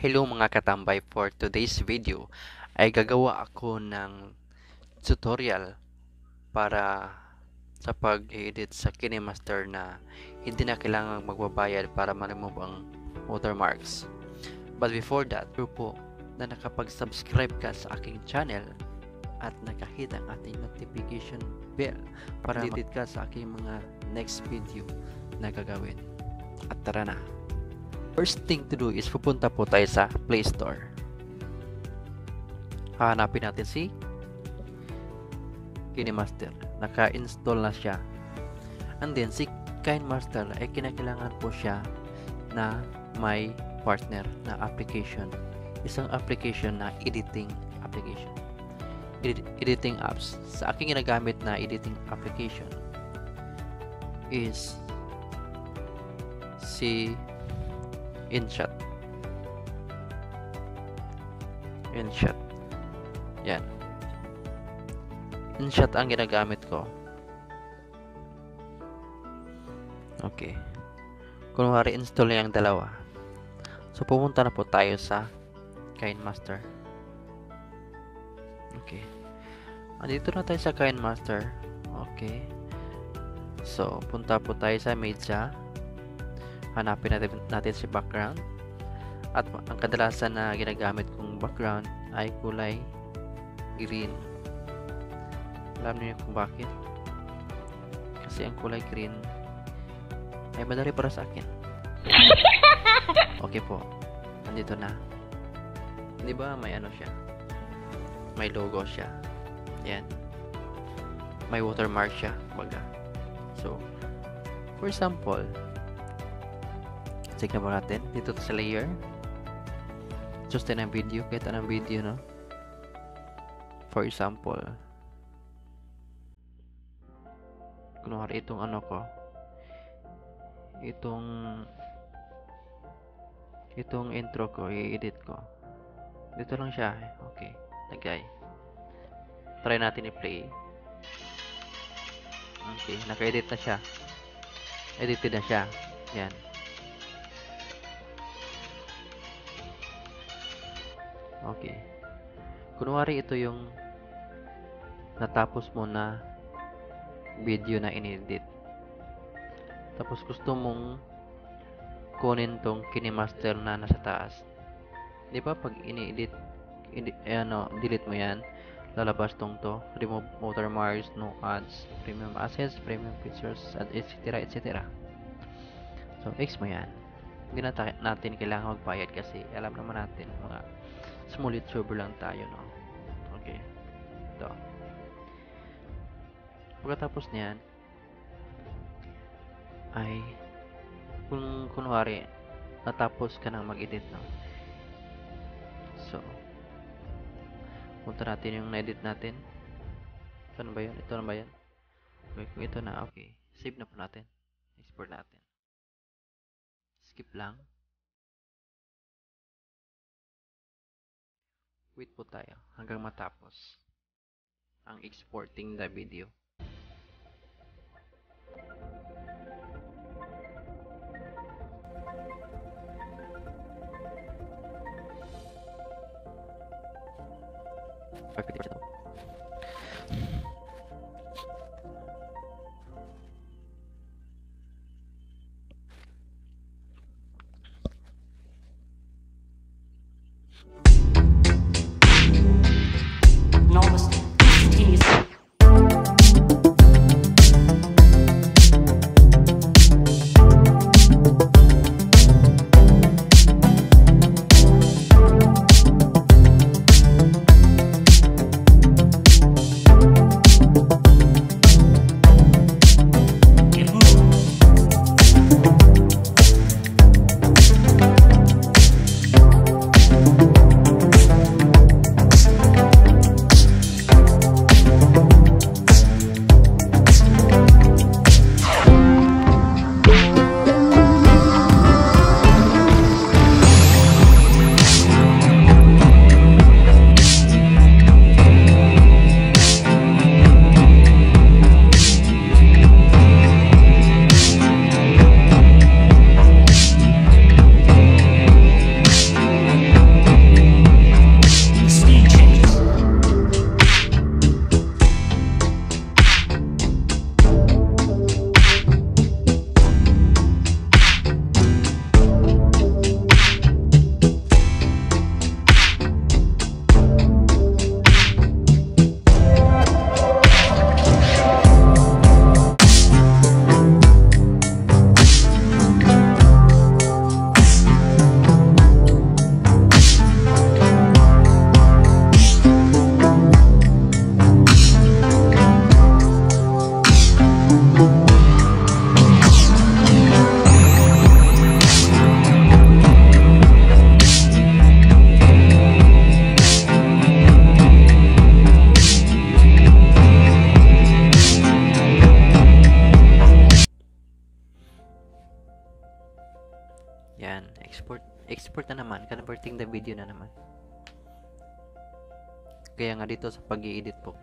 Hello mga katambay, for today's video ay gagawa ako ng tutorial para sa pag-edit sa KineMaster na hindi na kailangang magbabayad para ma-remove ang watermarks. But before that, po na nakapag-subscribe ka sa aking channel at nakahit ang ating notification bell para update ka sa aking mga next video na gagawin. At tara na! First thing to do is pupunta po tayo sa Play Store. Hahanapin natin si KineMaster. Naka-install na siya. And then si KineMaster ay kinakailangan po siya na may partner na application. Isang application na editing application. Editing apps. Sa aking ginagamit na editing application is si InShot. Yan. InShot ang ginagamit ko. Okay. Kunwari install niya ang dalawa. So pupunta na po tayo sa KineMaster. Okay. Andito na tayo sa KineMaster. Okay. So punta po tayo sa media. Hanapin natin si background. At ang kadalasan na ginagamit kong background ay kulay green. Alam niyo kung bakit? Kasi ang kulay green ay madali para sa akin. Okay po. Nandito na. Di ba may ano siya? May logo siya. Yan. May watermark siya. Baga. So, for example, check na po natin dito sa layer. Just tayo ng video, kahit anong video, no? For example, kunwari itong ano ko, itong intro ko, i-edit ko. Dito lang siya. Okay, lagay. Try natin i-play. Okay, naka-edit na siya. Edited na siya. Yan. Okay. Kunwari ito yung natapos mo na video na inedit. Tapos gusto mong kunin tong KineMaster na nasa taas. Di ba pag ini-edit, delete mo yan, lalabas tong to, remove watermarks, no ads, premium assets, premium features, etc. etc. So, X mo yan. Hindi natin kailangan magbayad kasi alam naman natin mga small YouTuber lang tayo, no? Okay. Ito. Pagkatapos niyan ay kung kunwari natapos ka nang mag-edit, no? So, punta natin yung na-edit natin. Ito na ba yun? Ito na ba yan? Okay, kung ito na, okay. Save na po natin. Export natin. Skip lang. Wait po tayo hanggang matapos ang exporting the video. Perfect. export na naman, converting the video na naman. Kaya nga dito sa pag-i-edit po.